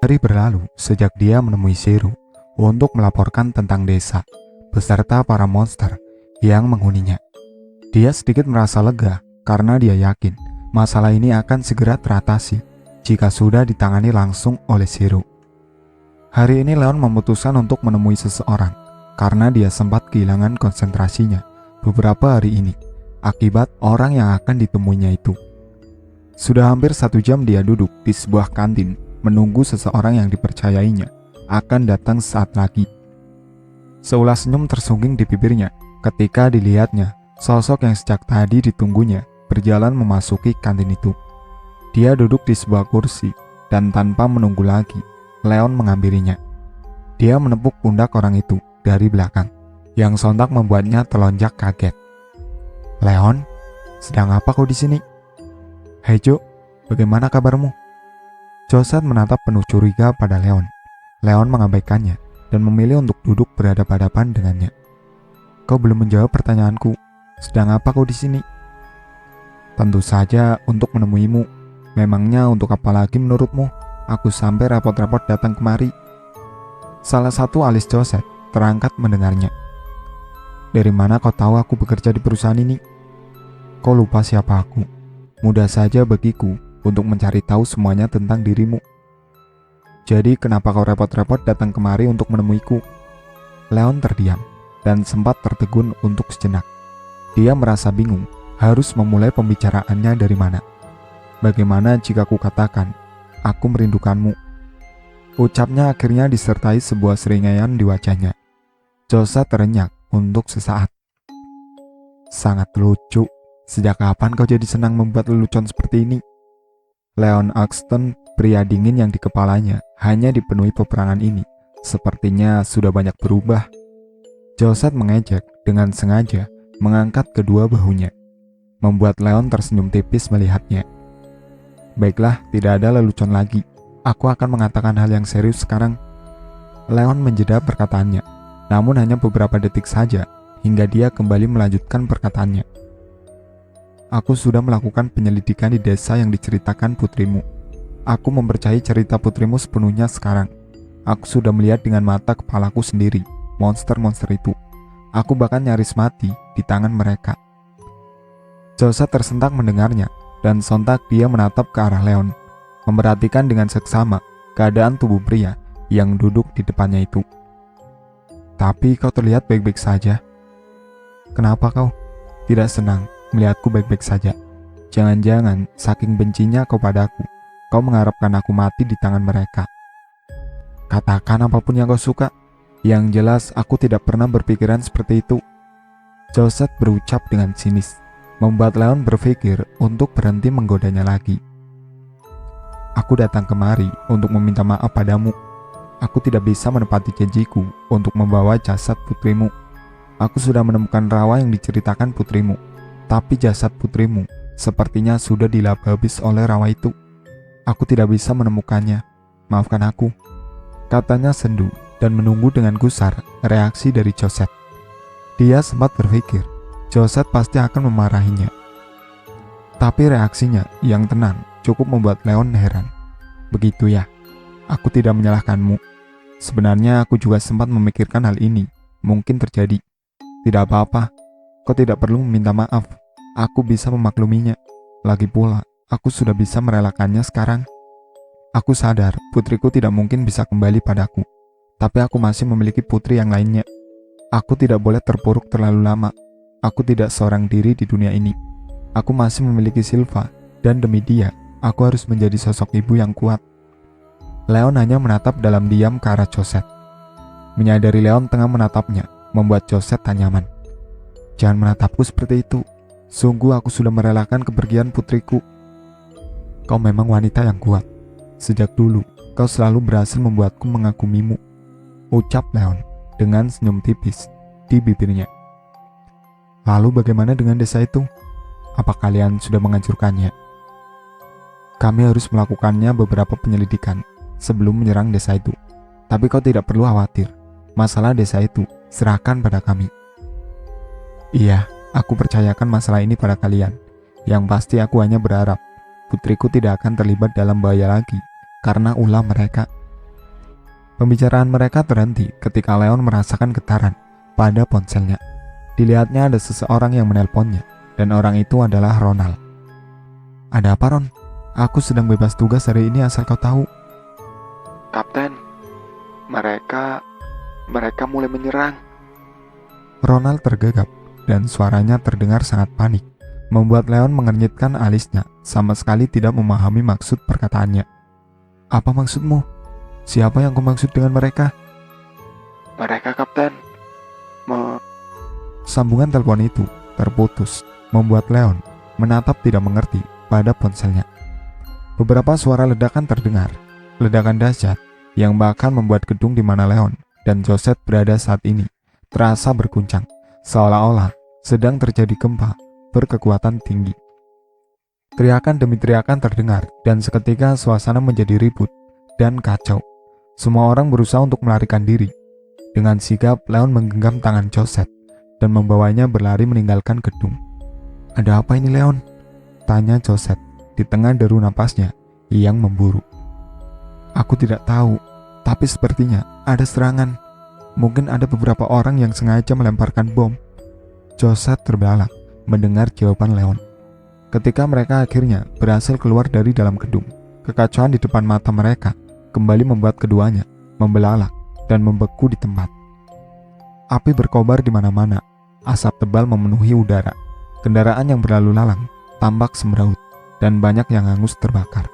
Hari berlalu sejak dia menemui Zero untuk melaporkan tentang desa beserta para monster yang menghuninya. Dia sedikit merasa lega karena dia yakin masalah ini akan segera teratasi jika sudah ditangani langsung oleh Zero. Hari ini Leon memutuskan untuk menemui seseorang karena dia sempat kehilangan konsentrasinya beberapa hari ini akibat orang yang akan ditemuinya itu. Sudah hampir 1 jam dia duduk di sebuah kantin menunggu seseorang yang dipercayainya akan datang saat lagi. Seulas senyum tersungging di bibirnya ketika dilihatnya sosok yang sejak tadi ditunggunya berjalan memasuki kantin itu. Dia duduk di sebuah kursi dan tanpa menunggu lagi, Leon menghampirinya. Dia menepuk pundak orang itu dari belakang, yang sontak membuatnya terlonjak kaget. "Leon, sedang apa kau di sini?" "Hei Jo, bagaimana kabarmu?" Joseph menatap penuh curiga pada Leon. Leon mengabaikannya dan memilih untuk duduk berhadapan-hadapan dengannya. "Kau belum menjawab pertanyaanku. Sedang apa kau di sini?" "Tentu saja untuk menemuimu. Memangnya untuk apa lagi menurutmu aku sampai repot-repot datang kemari?" Salah satu alis Joseph terangkat mendengarnya. "Dari mana kau tahu aku bekerja di perusahaan ini? Kau lupa siapa aku? Mudah saja bagiku untuk mencari tahu semuanya tentang dirimu. Jadi kenapa kau repot-repot datang kemari untuk menemuiku?" Leon terdiam dan sempat tertegun untuk sejenak. Dia merasa bingung harus memulai pembicaraannya dari mana. "Bagaimana jika ku katakan, aku merindukanmu?" Ucapnya akhirnya disertai sebuah seringaian di wajahnya. Joseph terenyak untuk sesaat. "Sangat lucu. Sejak kapan kau jadi senang membuat lelucon seperti ini?" Leon Axton, pria dingin yang di kepalanya hanya dipenuhi peperangan ini, sepertinya sudah banyak berubah. Joseph mengejek dengan sengaja mengangkat kedua bahunya, membuat Leon tersenyum tipis melihatnya. "Baiklah, tidak ada lelucon lagi. Aku akan mengatakan hal yang serius sekarang." Leon menjeda perkataannya, namun hanya beberapa detik saja hingga dia kembali melanjutkan perkataannya. "Aku sudah melakukan penyelidikan di desa yang diceritakan putrimu. Aku mempercayai cerita putrimu sepenuhnya sekarang. Aku sudah melihat dengan mata kepalaku sendiri monster-monster itu. Aku bahkan nyaris mati di tangan mereka." Joseph tersentak mendengarnya dan sontak dia menatap ke arah Leon, memperhatikan dengan seksama keadaan tubuh pria yang duduk di depannya itu. "Tapi kau terlihat baik-baik saja. Kenapa kau tidak senang melihatku baik-baik saja? Jangan-jangan saking bencinya kau padaku, kau mengharapkan aku mati di tangan mereka? Katakan apapun yang kau suka. Yang jelas aku tidak pernah berpikiran seperti itu." Joseph berucap dengan sinis, membuat Leon berpikir untuk berhenti menggodanya lagi. "Aku datang kemari untuk meminta maaf padamu. Aku tidak bisa menepati janjiku untuk membawa jasad putrimu. Aku sudah menemukan rawa yang diceritakan putrimu, tapi jasad putrimu sepertinya sudah dilap habis oleh rawa itu. Aku tidak bisa menemukannya. Maafkan aku," katanya sendu dan menunggu dengan gusar reaksi dari Joseph. Dia sempat berpikir Joseph pasti akan memarahinya, tapi reaksinya yang tenang cukup membuat Leon heran. "Begitu ya, aku tidak menyalahkanmu. Sebenarnya aku juga sempat memikirkan hal ini mungkin terjadi. Tidak apa-apa, kau tidak perlu meminta maaf. Aku bisa memakluminya. Lagi pula, aku sudah bisa merelakannya sekarang. Aku sadar putriku tidak mungkin bisa kembali padaku, tapi aku masih memiliki putri yang lainnya. Aku tidak boleh terpuruk terlalu lama. Aku tidak seorang diri di dunia ini. Aku masih memiliki Silva, dan demi dia, aku harus menjadi sosok ibu yang kuat." Leon hanya menatap dalam diam ke arah Joseph. Menyadari Leon tengah menatapnya, membuat Joseph tak nyaman. "Jangan menatapku seperti itu. Sungguh aku sudah merelakan kepergian putriku." "Kau memang wanita yang kuat. Sejak dulu, kau selalu berhasil membuatku mengagumimu," ucap Leon dengan senyum tipis di bibirnya. "Lalu bagaimana dengan desa itu? Apa kalian sudah menghancurkannya?" "Kami harus melakukannya beberapa penyelidikan sebelum menyerang desa itu. Tapi kau tidak perlu khawatir. Masalah desa itu serahkan pada kami." "Iya, aku percayakan masalah ini pada kalian. Yang pasti aku hanya berharap putriku tidak akan terlibat dalam bahaya lagi karena ulah mereka." Pembicaraan mereka terhenti ketika Leon merasakan getaran pada ponselnya. Dilihatnya ada seseorang yang menelponnya, dan orang itu adalah Ronald. "Ada apa, Ron? Aku sedang bebas tugas hari ini asal kau tahu." Kapten, mereka mulai menyerang. Ronald tergagap, dan suaranya terdengar sangat panik, membuat Leon mengernyitkan alisnya, sama sekali tidak memahami maksud perkataannya. "Apa maksudmu? Siapa yang kau maksud dengan mereka?" Mereka, Kapten. Sambungan telepon itu terputus, membuat Leon menatap tidak mengerti pada ponselnya. Beberapa suara ledakan terdengar, ledakan dahsyat yang bahkan membuat gedung di mana Leon dan Josette berada saat ini terasa berguncang, seolah-olah sedang terjadi gempa berkekuatan tinggi. Teriakan demi teriakan terdengar, dan seketika suasana menjadi ribut dan kacau. Semua orang berusaha untuk melarikan diri. Dengan sigap, Leon menggenggam tangan Josette dan membawanya berlari meninggalkan gedung. "Ada apa ini, Leon?" tanya Josette di tengah deru napasnya yang memburu. "Aku tidak tahu, tapi sepertinya ada serangan. Mungkin ada beberapa orang yang sengaja melemparkan bom." Josette terbelalak mendengar jawaban Leon. Ketika mereka akhirnya berhasil keluar dari dalam gedung, kekacauan di depan mata mereka kembali membuat keduanya membelalak dan membeku di tempat. Api berkobar di mana-mana, asap tebal memenuhi udara. Kendaraan yang berlalu lalang tampak semeraut, dan banyak yang hangus terbakar.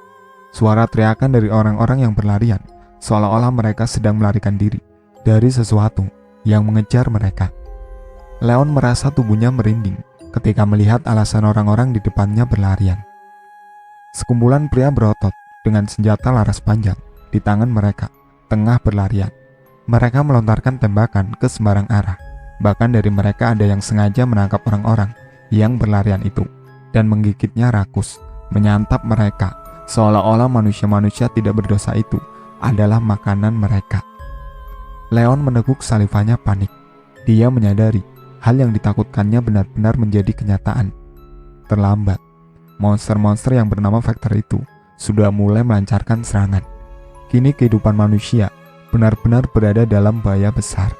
Suara teriakan dari orang-orang yang berlarian, seolah-olah mereka sedang melarikan diri dari sesuatu yang mengejar mereka. Leon merasa tubuhnya merinding ketika melihat alasan orang-orang di depannya berlarian. Sekumpulan pria berotot dengan senjata laras panjang di tangan mereka tengah berlarian. Mereka melontarkan tembakan ke sembarang arah. Bahkan dari mereka ada yang sengaja menangkap orang-orang yang berlarian itu dan menggigitnya rakus, menyantap mereka, seolah-olah manusia-manusia tidak berdosa itu adalah makanan mereka. Leon meneguk salivanya panik. Dia menyadari hal yang ditakutkannya benar-benar menjadi kenyataan. Terlambat, monster-monster yang bernama Vector itu sudah mulai melancarkan serangan. Kini kehidupan manusia benar-benar berada dalam bahaya besar.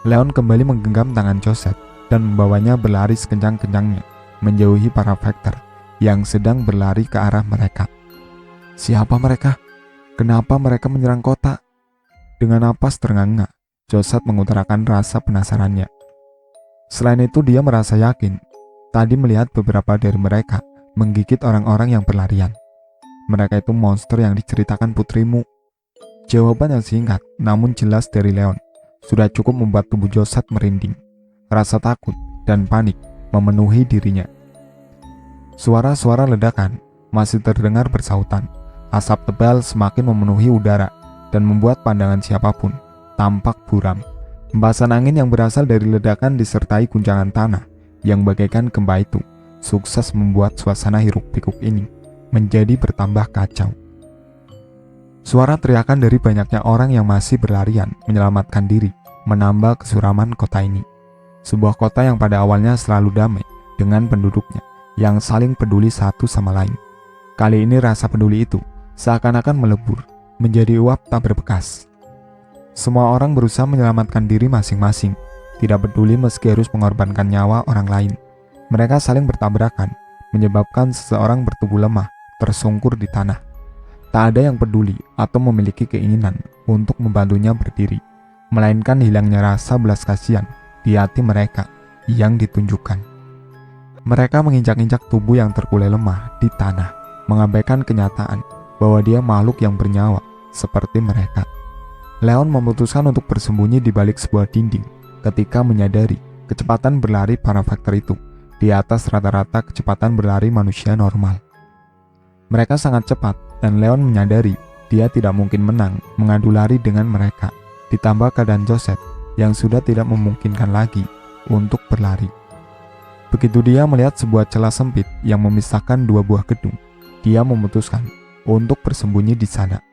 Leon kembali menggenggam tangan Josette dan membawanya berlari sekencang-kencangnya, menjauhi para Vector yang sedang berlari ke arah mereka. "Siapa mereka? Kenapa mereka menyerang kota?" Dengan napas terengah-engah, Josette mengutarakan rasa penasarannya. Selain itu, dia merasa yakin tadi melihat beberapa dari mereka menggigit orang-orang yang berlarian. "Mereka itu monster yang diceritakan putrimu." Jawaban yang singkat namun jelas dari Leon sudah cukup membuat tubuh Josette merinding. Rasa takut dan panik memenuhi dirinya. Suara-suara ledakan masih terdengar bersautan. Asap tebal semakin memenuhi udara dan membuat pandangan siapapun tampak buram. Hembasan angin yang berasal dari ledakan disertai guncangan tanah yang bagaikan gempa itu sukses membuat suasana hiruk-pikuk ini menjadi bertambah kacau. Suara teriakan dari banyaknya orang yang masih berlarian menyelamatkan diri menambah kesuraman kota ini. Sebuah kota yang pada awalnya selalu damai dengan penduduknya yang saling peduli satu sama lain. Kali ini rasa peduli itu seakan-akan melebur menjadi uap tak berbekas. Semua orang berusaha menyelamatkan diri masing-masing, tidak peduli meski harus mengorbankan nyawa orang lain. Mereka saling bertabrakan, menyebabkan seseorang bertubuh lemah, tersungkur di tanah. Tak ada yang peduli atau memiliki keinginan untuk membantunya berdiri, melainkan hilangnya rasa belas kasihan di hati mereka yang ditunjukkan. Mereka menginjak-injak tubuh yang terkulai lemah di tanah, mengabaikan kenyataan bahwa dia makhluk yang bernyawa seperti mereka. Leon memutuskan untuk bersembunyi di balik sebuah dinding ketika menyadari kecepatan berlari para Vector itu di atas rata-rata kecepatan berlari manusia normal. Mereka sangat cepat, dan Leon menyadari dia tidak mungkin menang mengadu lari dengan mereka, ditambah keadaan Josette yang sudah tidak memungkinkan lagi untuk berlari. Begitu dia melihat sebuah celah sempit yang memisahkan dua buah gedung, dia memutuskan untuk bersembunyi di sana.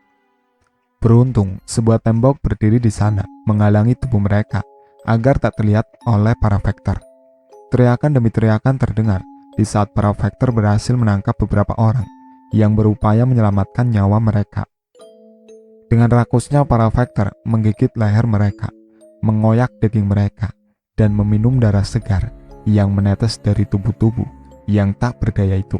Beruntung, sebuah tembok berdiri di sana menghalangi tubuh mereka agar tak terlihat oleh para Vector. Teriakan demi teriakan terdengar di saat para Vector berhasil menangkap beberapa orang yang berupaya menyelamatkan nyawa mereka. Dengan rakusnya para Vector menggigit leher mereka, mengoyak daging mereka, dan meminum darah segar yang menetes dari tubuh-tubuh yang tak berdaya itu,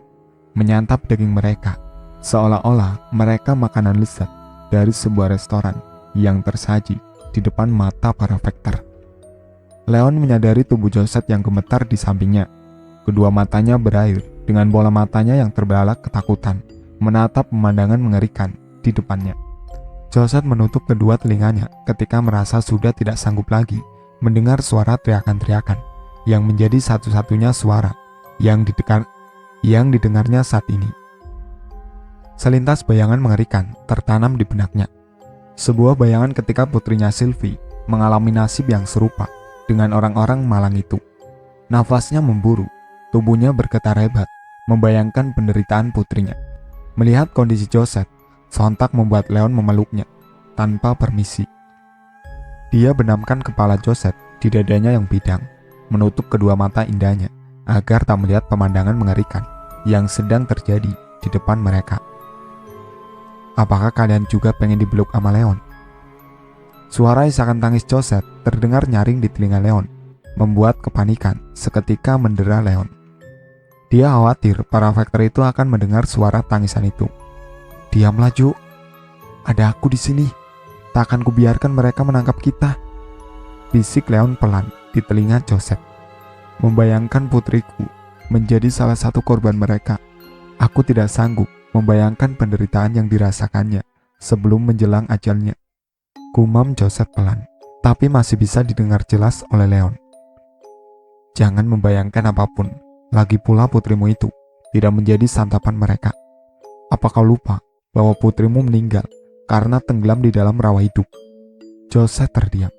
menyantap daging mereka, seolah-olah mereka makanan lezat dari sebuah restoran yang tersaji di depan mata para Vector. Leon menyadari tubuh Josette yang gemetar di sampingnya. Kedua matanya berair, dengan bola matanya yang terbelalak ketakutan, menatap pemandangan mengerikan di depannya. Josette menutup kedua telinganya ketika merasa sudah tidak sanggup lagi mendengar suara teriakan-teriakan yang menjadi satu-satunya suara yang didengarnya saat ini. Selintas bayangan mengerikan tertanam di benaknya. Sebuah bayangan ketika putrinya Sylvie mengalami nasib yang serupa dengan orang-orang malang itu. Nafasnya memburu, tubuhnya bergetar hebat, membayangkan penderitaan putrinya. Melihat kondisi Josette, sontak membuat Leon memeluknya tanpa permisi. Dia benamkan kepala Josette di dadanya yang bidang, menutup kedua mata indahnya agar tak melihat pemandangan mengerikan yang sedang terjadi di depan mereka. Apakah kalian juga pengen dibeluk sama Leon? Suara isakan tangis Josette terdengar nyaring di telinga Leon, membuat kepanikan seketika mendera Leon. Dia khawatir para Vector itu akan mendengar suara tangisan itu. Diamlah, Ju. Ada aku di sini. Tak akan kubiarkan mereka menangkap kita. Bisik Leon pelan di telinga Josette. Membayangkan putriku menjadi salah satu korban mereka. Aku tidak sanggup membayangkan penderitaan yang dirasakannya sebelum menjelang ajalnya. Gumam Josette pelan, tapi masih bisa didengar jelas oleh Leon. Jangan membayangkan apapun, lagi pula putrimu itu tidak menjadi santapan mereka. Apa kau lupa bahwa putrimu meninggal karena tenggelam di dalam rawa hidup? Josette terdiam.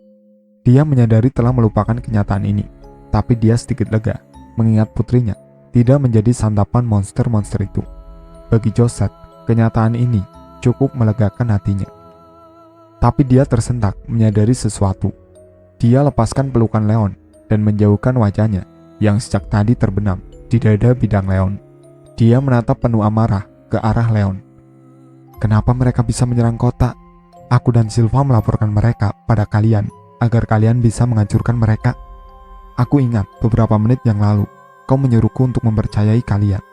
Dia menyadari telah melupakan kenyataan ini, tapi dia sedikit lega mengingat putrinya tidak menjadi santapan monster-monster itu. Bagi Josette, kenyataan ini cukup melegakan hatinya. Tapi dia tersentak menyadari sesuatu. Dia lepaskan pelukan Leon dan menjauhkan wajahnya yang sejak tadi terbenam di dada bidang Leon. Dia menatap penuh amarah ke arah Leon. Kenapa mereka bisa menyerang kota? Aku dan Silva melaporkan mereka pada kalian agar kalian bisa menghancurkan mereka. Aku ingat beberapa menit yang lalu kau menyuruhku untuk mempercayai kalian.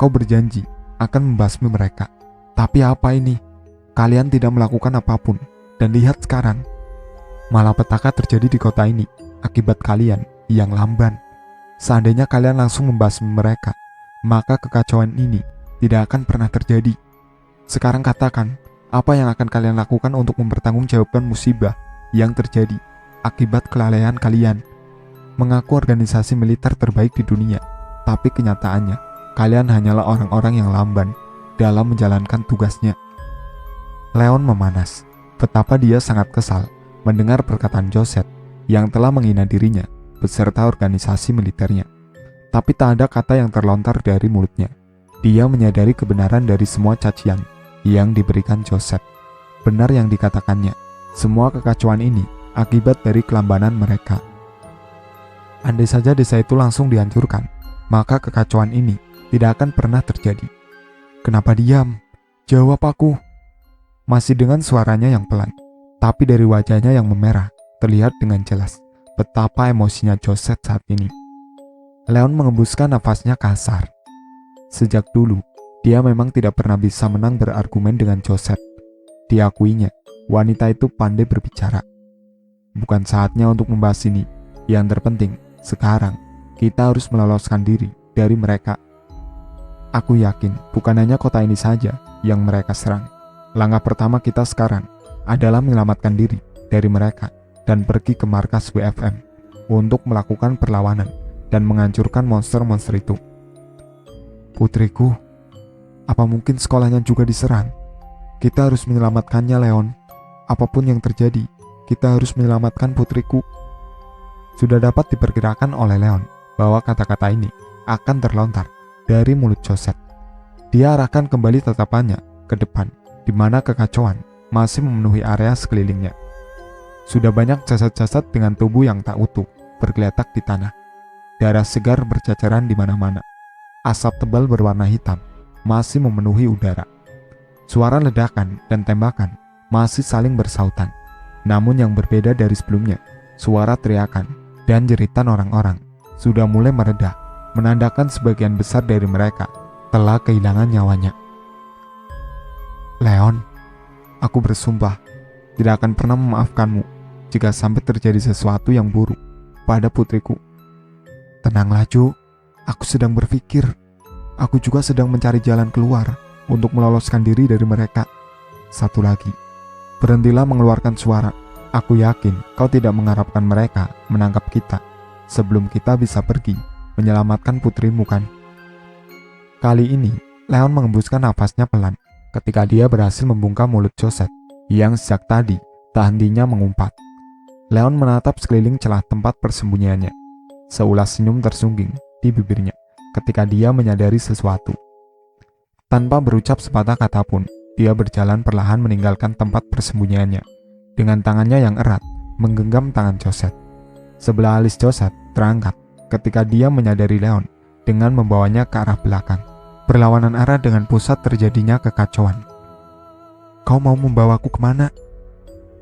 Kau berjanji akan membasmi mereka. Tapi apa ini? Kalian tidak melakukan apapun. Dan lihat sekarang, malapetaka terjadi di kota ini akibat kalian yang lamban. Seandainya kalian langsung membasmi mereka, maka kekacauan ini tidak akan pernah terjadi. Sekarang katakan, apa yang akan kalian lakukan untuk mempertanggungjawabkan musibah yang terjadi akibat kelalaian kalian? Mengaku organisasi militer terbaik di dunia, tapi kenyataannya, kalian hanyalah orang-orang yang lamban dalam menjalankan tugasnya. Leon memanas. Betapa dia sangat kesal mendengar perkataan Josette yang telah menghina dirinya beserta organisasi militernya. Tapi tak ada kata yang terlontar dari mulutnya. Dia menyadari kebenaran dari semua cacian yang diberikan Josette. Benar yang dikatakannya, semua kekacauan ini akibat dari kelambanan mereka. Andai saja desa itu langsung dihancurkan, maka kekacauan ini tidak akan pernah terjadi. Kenapa diam? Jawab aku. Masih dengan suaranya yang pelan, tapi dari wajahnya yang memerah, terlihat dengan jelas betapa emosinya Josette saat ini. Leon mengembuskan nafasnya kasar. Sejak dulu, dia memang tidak pernah bisa menang berargumen dengan Josette. Diakuinya, wanita itu pandai berbicara. Bukan saatnya untuk membahas ini. Yang terpenting, sekarang, kita harus meloloskan diri dari mereka. Aku yakin, bukan hanya kota ini saja yang mereka serang. Langkah pertama kita sekarang adalah menyelamatkan diri dari mereka dan pergi ke markas WFM untuk melakukan perlawanan dan menghancurkan monster-monster itu. Putriku, apa mungkin sekolahnya juga diserang? Kita harus menyelamatkannya, Leon. Apapun yang terjadi, kita harus menyelamatkan putriku. Sudah dapat diperkirakan oleh Leon bahwa kata-kata ini akan terlontar dari mulut Josette. Dia arahkan kembali tatapannya ke depan, di mana kekacauan masih memenuhi area sekelilingnya. Sudah banyak jasad-jasad dengan tubuh yang tak utuh bergeletak di tanah. Darah segar berceceran di mana-mana. Asap tebal berwarna hitam masih memenuhi udara. Suara ledakan dan tembakan masih saling bersautan. Namun yang berbeda dari sebelumnya, suara teriakan dan jeritan orang-orang sudah mulai mereda, menandakan sebagian besar dari mereka telah kehilangan nyawanya. Leon, aku bersumpah tidak akan pernah memaafkanmu jika sampai terjadi sesuatu yang buruk pada putriku. Tenanglah Ju, aku sedang berpikir. Aku juga sedang mencari jalan keluar untuk meloloskan diri dari mereka. Satu lagi, berhentilah mengeluarkan suara. Aku yakin kau tidak mengharapkan mereka menangkap kita sebelum kita bisa pergi menyelamatkan putrimu kan? Kali ini, Leon mengembuskan nafasnya pelan ketika dia berhasil membungkam mulut Josette yang sejak tadi tak hentinya mengumpat. Leon menatap sekeliling celah tempat persembunyiannya. Seulas senyum tersungging di bibirnya ketika dia menyadari sesuatu. Tanpa berucap sepatah kata pun, dia berjalan perlahan meninggalkan tempat persembunyiannya dengan tangannya yang erat menggenggam tangan Josette. Sebelah alis Josette terangkat ketika dia menyadari Leon dengan membawanya ke arah belakang. Berlawanan arah dengan pusat terjadinya kekacauan. Kau mau membawaku kemana?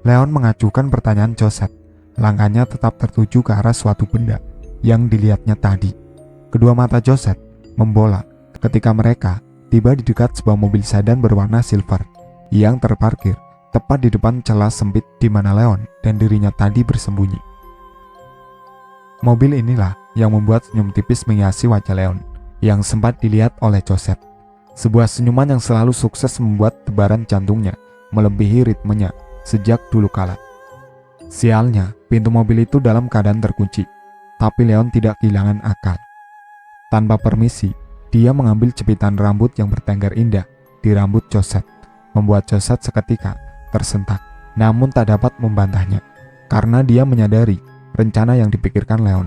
Leon mengajukan pertanyaan Josette. Langkahnya tetap tertuju ke arah suatu benda yang dilihatnya tadi. Kedua mata Josette membola ketika mereka tiba di dekat sebuah mobil sedan berwarna silver yang terparkir tepat di depan celah sempit di mana Leon dan dirinya tadi bersembunyi. Mobil inilah yang membuat senyum tipis menghiasi wajah Leon yang sempat dilihat oleh Josette. Sebuah senyuman yang selalu sukses membuat tebaran jantungnya melebihi ritmenya sejak dulu kala. Sialnya, pintu mobil itu dalam keadaan terkunci, tapi Leon tidak kehilangan akal. Tanpa permisi, dia mengambil jepitan rambut yang bertengger indah di rambut Josette, membuat Josette seketika tersentak, namun tak dapat membantahnya, karena dia menyadari rencana yang dipikirkan Leon.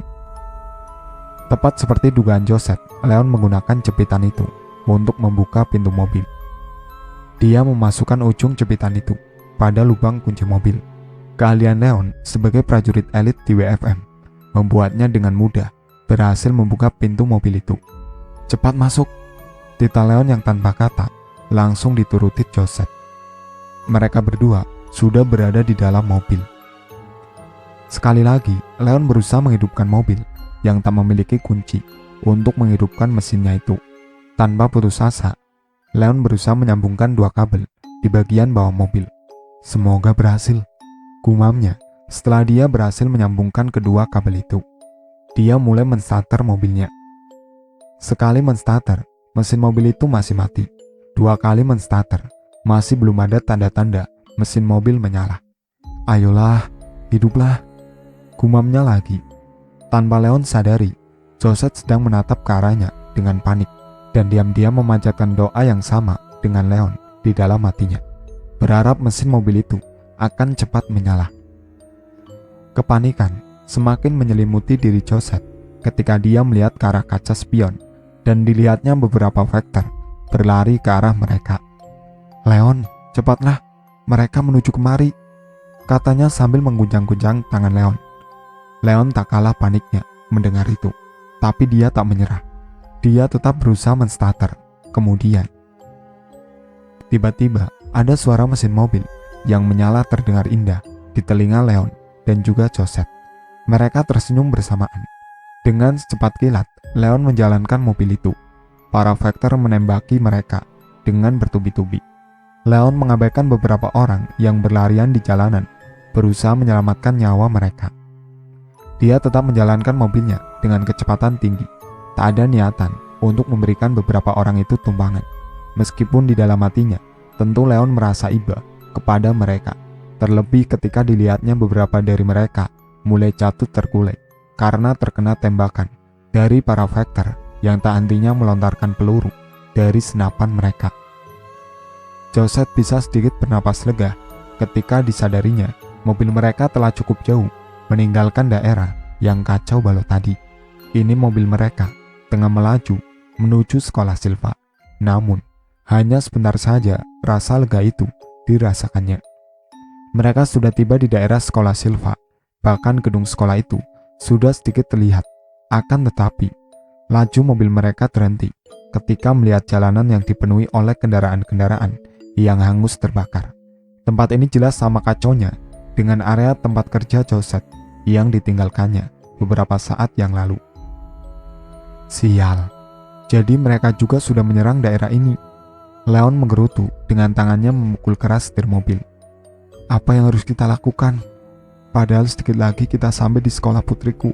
Tepat seperti dugaan Josette, Leon menggunakan jepitan itu untuk membuka pintu mobil. Dia memasukkan ujung jepitan itu pada lubang kunci mobil. Keahlian Leon sebagai prajurit elit di WFM membuatnya dengan mudah berhasil membuka pintu mobil itu. Cepat masuk, titah Leon yang tanpa kata langsung dituruti Josette. Mereka berdua sudah berada di dalam mobil. Sekali lagi, Leon berusaha menghidupkan mobil yang tak memiliki kunci untuk menghidupkan mesinnya itu. Tanpa putus asa, Leon berusaha menyambungkan dua kabel di bagian bawah mobil. Semoga berhasil, gumamnya setelah dia berhasil menyambungkan kedua kabel itu. Dia mulai menstarter mobilnya. Sekali menstarter, mesin mobil itu masih mati. Dua kali menstarter, masih belum ada tanda-tanda mesin mobil menyala. Ayolah, hiduplah, gumamnya lagi. Tanpa Leon sadari, Josette sedang menatap ke arahnya dengan panik dan diam-diam memanjatkan doa yang sama dengan Leon di dalam hatinya, berharap mesin mobil itu akan cepat menyala. Kepanikan semakin menyelimuti diri Josette ketika dia melihat ke arah kaca spion dan dilihatnya beberapa Vector berlari ke arah mereka. Leon, cepatlah, mereka menuju kemari, katanya sambil mengguncang-guncang tangan Leon. Leon tak kalah paniknya mendengar itu, tapi dia tak menyerah. Dia tetap berusaha menstarter. Kemudian, tiba-tiba ada suara mesin mobil yang menyala terdengar indah di telinga Leon dan juga Josette. Mereka tersenyum bersamaan. Dengan secepat kilat, Leon menjalankan mobil itu. Para Vector menembaki mereka dengan bertubi-tubi. Leon mengabaikan beberapa orang yang berlarian di jalanan, berusaha menyelamatkan nyawa mereka. Dia tetap menjalankan mobilnya dengan kecepatan tinggi. Tak ada niatan untuk memberikan beberapa orang itu tumpangan. Meskipun di dalam hatinya, tentu Leon merasa iba kepada mereka. Terlebih ketika dilihatnya beberapa dari mereka mulai jatuh terkulai karena terkena tembakan dari para Vector yang tak hentinya melontarkan peluru dari senapan mereka. Josette bisa sedikit bernapas lega ketika disadarinya mobil mereka telah cukup jauh meninggalkan daerah yang kacau balau tadi. Ini mobil mereka tengah melaju menuju sekolah Silva. Namun, hanya sebentar saja rasa lega itu dirasakannya. Mereka sudah tiba di daerah sekolah Silva. Bahkan gedung sekolah itu sudah sedikit terlihat. Akan tetapi, laju mobil mereka terhenti ketika melihat jalanan yang dipenuhi oleh kendaraan-kendaraan yang hangus terbakar. Tempat ini jelas sama kacaunya dengan area tempat kerja Joseph yang ditinggalkannya beberapa saat yang lalu. Sial, jadi mereka juga sudah menyerang daerah ini. Leon menggerutu dengan tangannya memukul keras setir mobil. Apa yang harus kita lakukan? Padahal sedikit lagi kita sampai di sekolah putriku.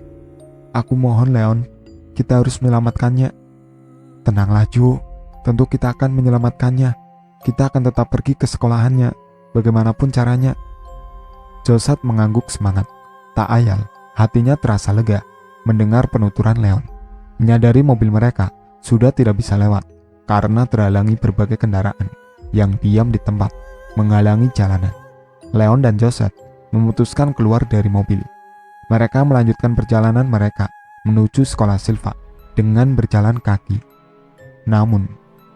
Aku mohon Leon, kita harus menyelamatkannya. Tenanglah Jo, tentu kita akan menyelamatkannya. Kita akan tetap pergi ke sekolahannya, bagaimanapun caranya. Joseph mengangguk semangat. Tak ayal, hatinya terasa lega mendengar penuturan Leon. Menyadari mobil mereka sudah tidak bisa lewat karena terhalangi berbagai kendaraan yang diam di tempat, menghalangi jalanan. Leon dan Joseph memutuskan keluar dari mobil. Mereka melanjutkan perjalanan mereka menuju sekolah Silva dengan berjalan kaki. Namun,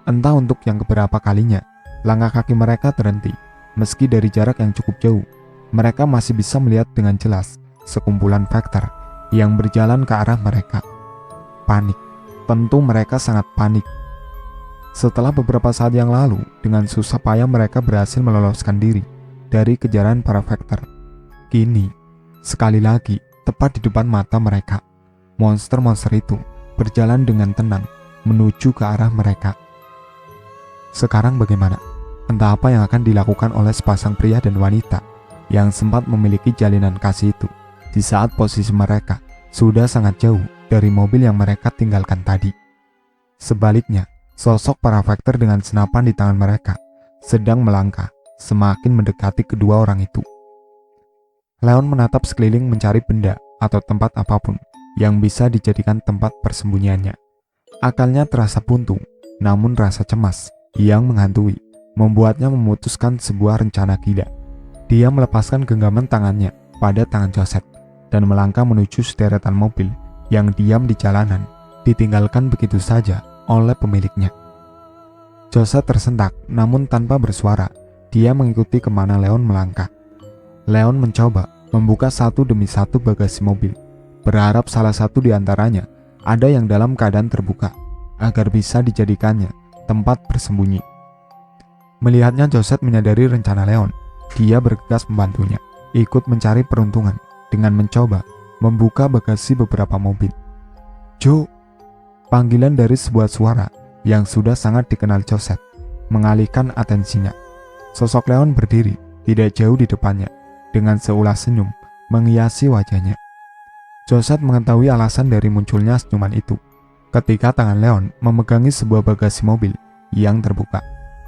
entah untuk yang keberapa kalinya, langkah kaki mereka terhenti. Meski dari jarak yang cukup jauh, mereka masih bisa melihat dengan jelas sekumpulan Vector yang berjalan ke arah mereka. Panik, tentu mereka sangat panik. Setelah beberapa saat yang lalu, dengan susah payah mereka berhasil meloloskan diri dari kejaran para Vector. Kini, sekali lagi, tepat di depan mata mereka, monster-monster itu berjalan dengan tenang menuju ke arah mereka. Sekarang bagaimana? Entah apa yang akan dilakukan oleh sepasang pria dan wanita yang sempat memiliki jalinan kasih itu di saat posisi mereka sudah sangat jauh dari mobil yang mereka tinggalkan tadi. Sebaliknya, sosok para Vector dengan senapan di tangan mereka sedang melangkah semakin mendekati kedua orang itu. Leon menatap sekeliling mencari benda atau tempat apapun yang bisa dijadikan tempat persembunyiannya. Akalnya terasa buntu, namun rasa cemas yang menghantui membuatnya memutuskan sebuah rencana gila. Dia melepaskan genggaman tangannya pada tangan Joseph dan melangkah menuju sederetan mobil yang diam di jalanan, ditinggalkan begitu saja oleh pemiliknya. Joseph tersentak, namun tanpa bersuara, dia mengikuti kemana Leon melangkah. Leon mencoba membuka satu demi satu bagasi mobil, berharap salah satu di antaranya ada yang dalam keadaan terbuka, agar bisa dijadikannya tempat bersembunyi. Melihatnya, Joseph menyadari rencana Leon. Dia bergegas membantunya, ikut mencari peruntungan dengan mencoba membuka bagasi beberapa mobil. Jo, panggilan dari sebuah suara yang sudah sangat dikenal Joseph mengalihkan atensinya. Sosok Leon berdiri tidak jauh di depannya dengan seulas senyum menghiasi wajahnya. Joseph mengetahui alasan dari munculnya senyuman itu ketika tangan Leon memegangi sebuah bagasi mobil yang terbuka.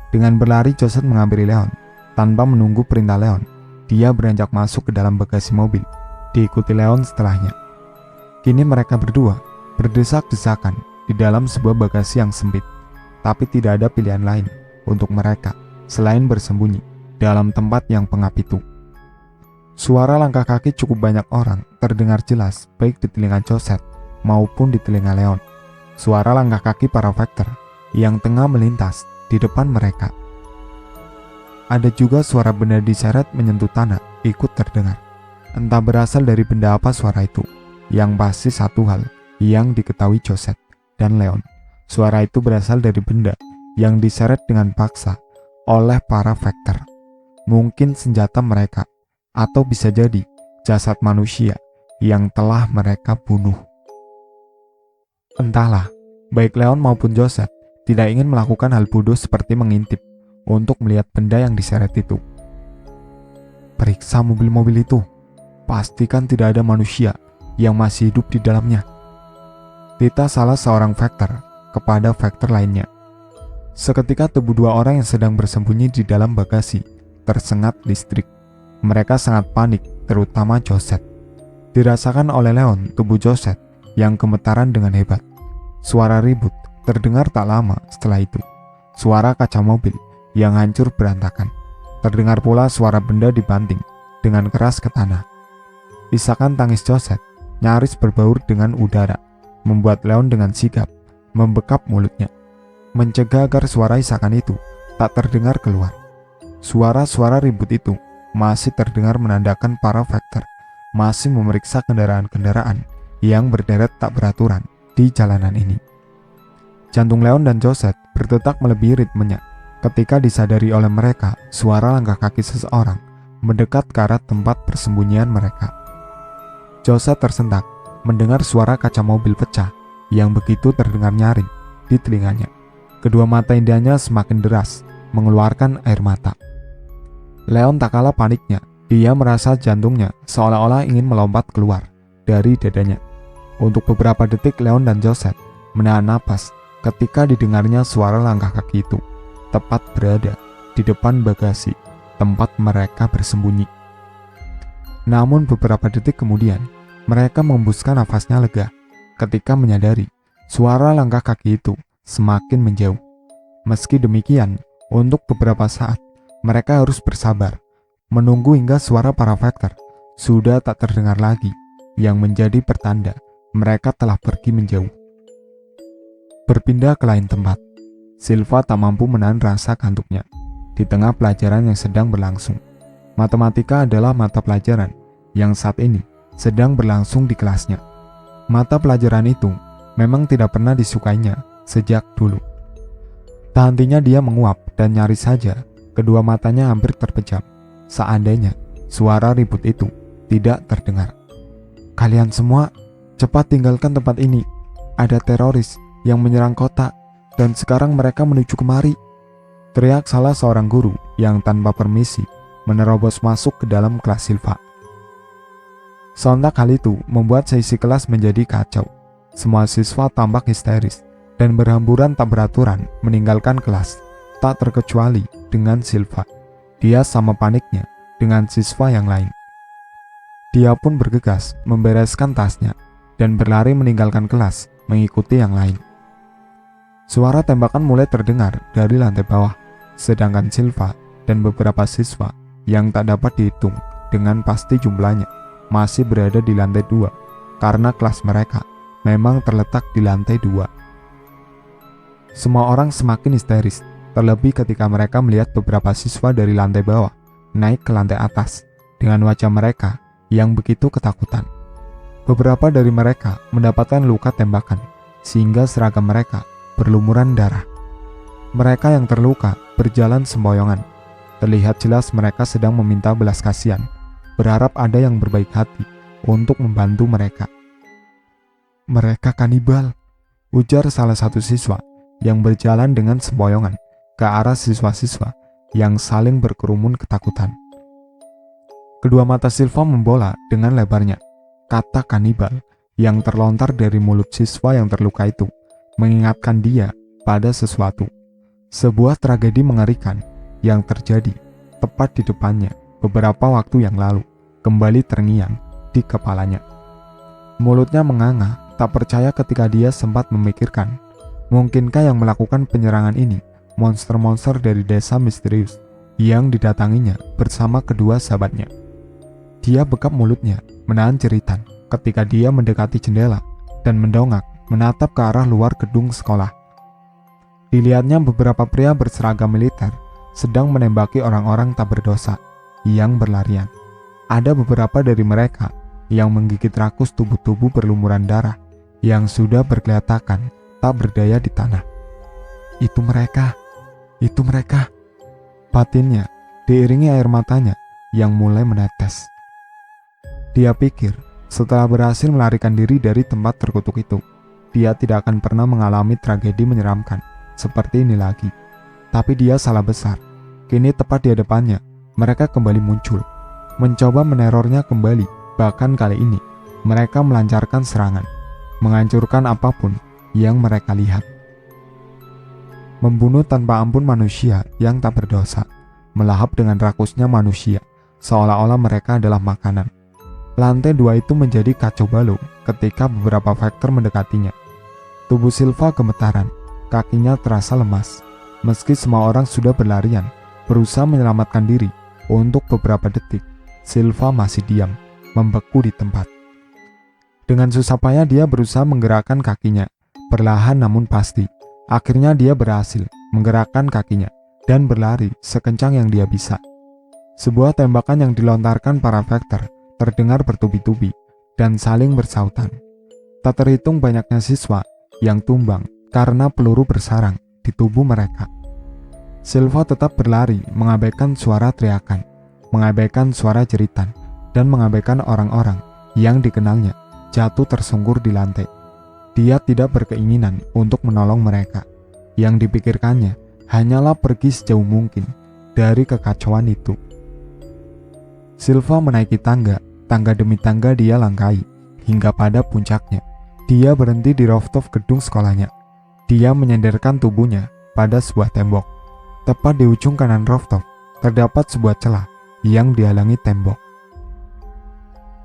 Dengan berlari, Joseph menghampiri Leon. Tanpa menunggu perintah Leon, dia beranjak masuk ke dalam bagasi mobil, diikuti Leon setelahnya. Kini mereka berdua berdesak-desakan di dalam sebuah bagasi yang sempit, tapi tidak ada pilihan lain untuk mereka selain bersembunyi dalam tempat yang pengap itu. Suara langkah kaki cukup banyak orang terdengar jelas baik di telinga Joseph maupun di telinga Leon. Suara langkah kaki para Vector yang tengah melintas di depan mereka. Ada juga suara benda diseret menyentuh tanah ikut terdengar. Entah berasal dari benda apa suara itu. Yang pasti satu hal yang diketahui Joseph dan Leon. Suara itu berasal dari benda yang diseret dengan paksa oleh para Vector. Mungkin senjata mereka, atau bisa jadi jasad manusia yang telah mereka bunuh. Entahlah, baik Leon maupun Joseph tidak ingin melakukan hal bodoh seperti mengintip untuk melihat benda yang diseret itu. Periksa mobil-mobil itu, pastikan tidak ada manusia yang masih hidup di dalamnya. Tita salah seorang Vector kepada Vector lainnya. Seketika tubuh dua orang yang sedang bersembunyi di dalam bagasi tersengat listrik. Mereka sangat panik, terutama Joseph. Dirasakan oleh Leon tubuh Joseph yang gemetaran dengan hebat. Suara ribut terdengar tak lama setelah itu. Suara kaca mobil yang hancur berantakan. Terdengar pula suara benda dibanting dengan keras ke tanah. Isakan tangis Joseph nyaris berbaur dengan udara, membuat Leon dengan sigap membekap mulutnya, mencegah agar suara isakan itu tak terdengar keluar. Suara-suara ribut itu masih terdengar menandakan para Vector masih memeriksa kendaraan-kendaraan yang berderet tak beraturan di jalanan ini. Jantung Leon dan Joseph berdetak melebihi ritmenya. ketika disadari oleh mereka suara langkah kaki seseorang mendekat ke arah tempat persembunyian mereka. Joseph tersentak mendengar suara kaca mobil pecah yang begitu terdengar nyaring di telinganya. Kedua mata indahnya semakin deras, mengeluarkan air mata. Leon tak kalah paniknya. Dia merasa jantungnya seolah-olah ingin melompat keluar dari dadanya. Untuk beberapa detik Leon dan Joseph menahan napas ketika didengarnya suara langkah kaki itu, tepat berada di depan bagasi tempat mereka bersembunyi. Namun beberapa detik kemudian, mereka menghembuskan nafasnya lega ketika menyadari suara langkah kaki itu semakin menjauh. Meski demikian, untuk beberapa saat, mereka harus bersabar, menunggu hingga suara para Vector sudah tak terdengar lagi, yang menjadi pertanda mereka telah pergi menjauh. Berpindah ke lain tempat, Silva tak mampu menahan rasa kantuknya di tengah pelajaran yang sedang berlangsung. Matematika adalah mata pelajaran yang saat ini sedang berlangsung di kelasnya. Mata pelajaran itu memang tidak pernah disukainya sejak dulu. Tak hentinya dia menguap dan nyaris saja kedua matanya hampir terpejam seandainya suara ribut itu tidak terdengar. "Kalian semua cepat tinggalkan tempat ini. Ada teroris yang menyerang kota dan sekarang mereka menuju kemari," teriak salah seorang guru yang tanpa permisi menerobos masuk ke dalam kelas Silva. Sontak hal itu membuat sesi kelas menjadi kacau. Semua siswa tampak histeris dan berhamburan tak beraturan meninggalkan kelas, tak terkecuali dengan Silva. Dia sama paniknya dengan siswa yang lain. Dia pun bergegas membereskan tasnya dan berlari meninggalkan kelas mengikuti yang lain. Suara tembakan mulai terdengar dari lantai bawah, sedangkan Silva dan beberapa siswa yang tak dapat dihitung dengan pasti jumlahnya masih berada di lantai 2 karena kelas mereka memang terletak di lantai 2. Semua orang semakin histeris, terlebih ketika mereka melihat beberapa siswa dari lantai bawah naik ke lantai atas dengan wajah mereka yang begitu ketakutan. Beberapa dari mereka mendapatkan luka tembakan sehingga seragam mereka berlumuran darah. Mereka yang terluka berjalan semboyongan. Terlihat jelas mereka sedang meminta belas kasihan, berharap ada yang berbaik hati untuk membantu mereka. "Mereka kanibal," ujar salah satu siswa yang berjalan dengan semboyongan ke arah siswa-siswa yang saling berkerumun ketakutan. Kedua mata Silva membola dengan lebarnya. Kata kanibal yang terlontar dari mulut siswa yang terluka itu mengingatkan dia pada sesuatu. Sebuah tragedi mengerikan yang terjadi tepat di depannya beberapa waktu yang lalu kembali terngiang di kepalanya. Mulutnya menganga, tak percaya ketika dia sempat memikirkan, mungkinkah yang melakukan penyerangan ini monster-monster dari desa misterius yang didatanginya bersama kedua sahabatnya. Dia bekap mulutnya, menahan jeritan ketika dia mendekati jendela dan mendongak menatap ke arah luar gedung sekolah. Dilihatnya beberapa pria berseragam militer sedang menembaki orang-orang tak berdosa yang berlarian. Ada beberapa dari mereka yang menggigit rakus tubuh-tubuh berlumuran darah yang sudah bergeletakan tak berdaya di tanah. Itu mereka, batinnya diiringi air matanya yang mulai menetes. Dia pikir setelah berhasil melarikan diri dari tempat terkutuk itu, dia tidak akan pernah mengalami tragedi menyeramkan seperti ini lagi. Tapi dia salah besar. Kini tepat di hadapannya, mereka kembali muncul, mencoba menerornya kembali. Bahkan kali ini, mereka melancarkan serangan, menghancurkan apapun yang mereka lihat. Membunuh tanpa ampun manusia yang tak berdosa, melahap dengan rakusnya manusia, seolah-olah mereka adalah makanan. Lantai 2 itu menjadi kacau balau ketika beberapa Vector mendekatinya. Tubuh Silva gemetaran, kakinya terasa lemas. Meski semua orang sudah berlarian, berusaha menyelamatkan diri, untuk beberapa detik, Silva masih diam, membeku di tempat. Dengan susah payah dia berusaha menggerakkan kakinya, perlahan namun pasti. Akhirnya dia berhasil menggerakkan kakinya dan berlari sekencang yang dia bisa. Sebuah tembakan yang dilontarkan para Vector terdengar bertubi-tubi dan saling bersautan. Tak terhitung banyaknya siswa yang tumbang karena peluru bersarang di tubuh mereka. Silva tetap berlari, mengabaikan suara teriakan, mengabaikan suara jeritan, dan mengabaikan orang-orang yang dikenalnya jatuh tersungkur di lantai. Dia tidak berkeinginan untuk menolong mereka. Yang dipikirkannya hanyalah pergi sejauh mungkin dari kekacauan itu. Silva menaiki tangga demi tangga dia langkahi, hingga pada puncaknya. Dia berhenti di rooftop gedung sekolahnya. Dia menyandarkan tubuhnya pada sebuah tembok. Tepat di ujung kanan rooftop, terdapat sebuah celah yang dihalangi tembok.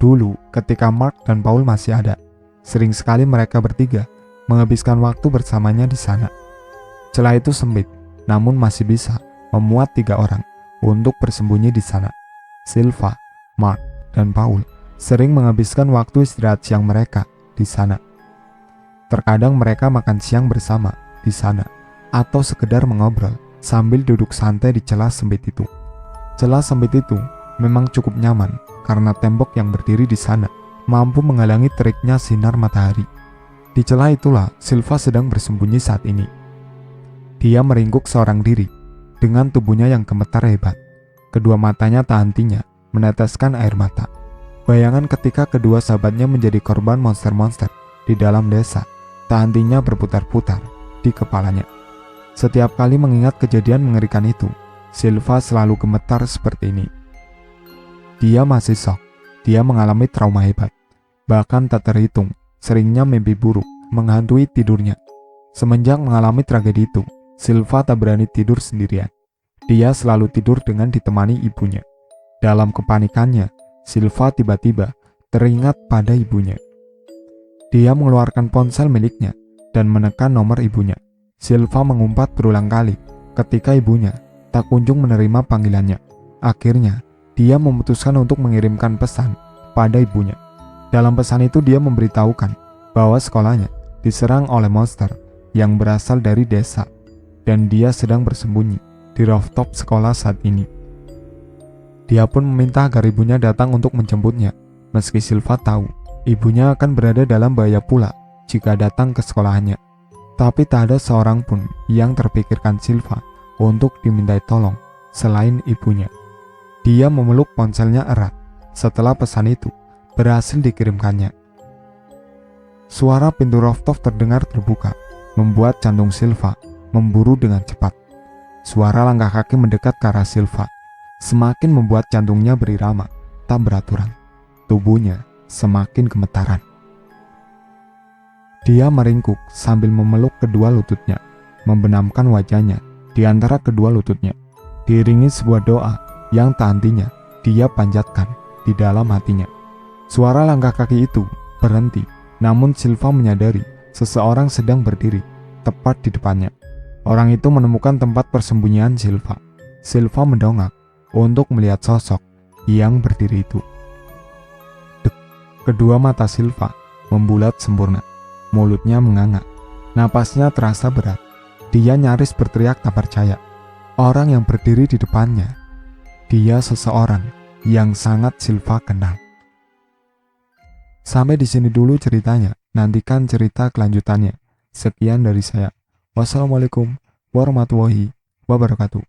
Dulu, ketika Mark dan Paul masih ada, sering sekali mereka bertiga menghabiskan waktu bersamanya di sana. Celah itu sempit, namun masih bisa memuat 3 orang untuk bersembunyi di sana. Silva, Mark, dan Paul sering menghabiskan waktu istirahat siang mereka di sana. Terkadang mereka makan siang bersama di sana, atau sekedar mengobrol sambil duduk santai di celah sempit itu. Celah sempit itu memang cukup nyaman karena tembok yang berdiri di sana mampu menghalangi teriknya sinar matahari. Di celah itulah Silva sedang bersembunyi saat ini. Dia meringkuk seorang diri dengan tubuhnya yang gemetar hebat. Kedua matanya tak hentinya meneteskan air mata. Bayangan ketika kedua sahabatnya menjadi korban monster-monster di dalam desa tak hentinya berputar-putar di kepalanya. Setiap kali mengingat kejadian mengerikan itu, Silva selalu gemetar seperti ini. Dia masih shock. Dia mengalami trauma hebat. Bahkan tak terhitung, seringnya mimpi buruk menghantui tidurnya. Semenjak mengalami tragedi itu, Silva tak berani tidur sendirian. Dia selalu tidur dengan ditemani ibunya. Dalam kepanikannya, Silva tiba-tiba teringat pada ibunya. Dia mengeluarkan ponsel miliknya dan menekan nomor ibunya. Silva mengumpat berulang kali ketika ibunya tak kunjung menerima panggilannya. Akhirnya, dia memutuskan untuk mengirimkan pesan pada ibunya. Dalam pesan itu dia memberitahukan bahwa sekolahnya diserang oleh monster yang berasal dari desa dan dia sedang bersembunyi di rooftop sekolah saat ini. Dia pun meminta agar ibunya datang untuk menjemputnya, meski Silva tahu ibunya akan berada dalam bahaya pula jika datang ke sekolahannya. Tapi tak ada seorang pun yang terpikirkan Silva untuk dimintai tolong selain ibunya. Dia memeluk ponselnya erat setelah pesan itu berhasil dikirimkannya. Suara pintu rooftop terdengar terbuka, membuat jantung Silva memburu dengan cepat. Suara langkah kaki mendekat ke arah Silva, semakin membuat jantungnya berirama tak beraturan. Tubuhnya semakin gemetaran. Dia meringkuk sambil memeluk kedua lututnya, membenamkan wajahnya di antara kedua lututnya, diiringi sebuah doa yang tak hentinya dia panjatkan di dalam hatinya. Suara langkah kaki itu berhenti, namun Silva menyadari seseorang sedang berdiri tepat di depannya. Orang itu menemukan tempat persembunyian Silva. Silva mendongak untuk melihat sosok yang berdiri itu. Kedua mata Silva membulat sempurna, mulutnya menganga, napasnya terasa berat. Dia nyaris berteriak tak percaya. Orang yang berdiri di depannya, dia seseorang yang sangat Silva kenal. Sampai di sini dulu ceritanya, nantikan cerita kelanjutannya. Sekian dari saya. Wassalamualaikum warahmatullahi wabarakatuh.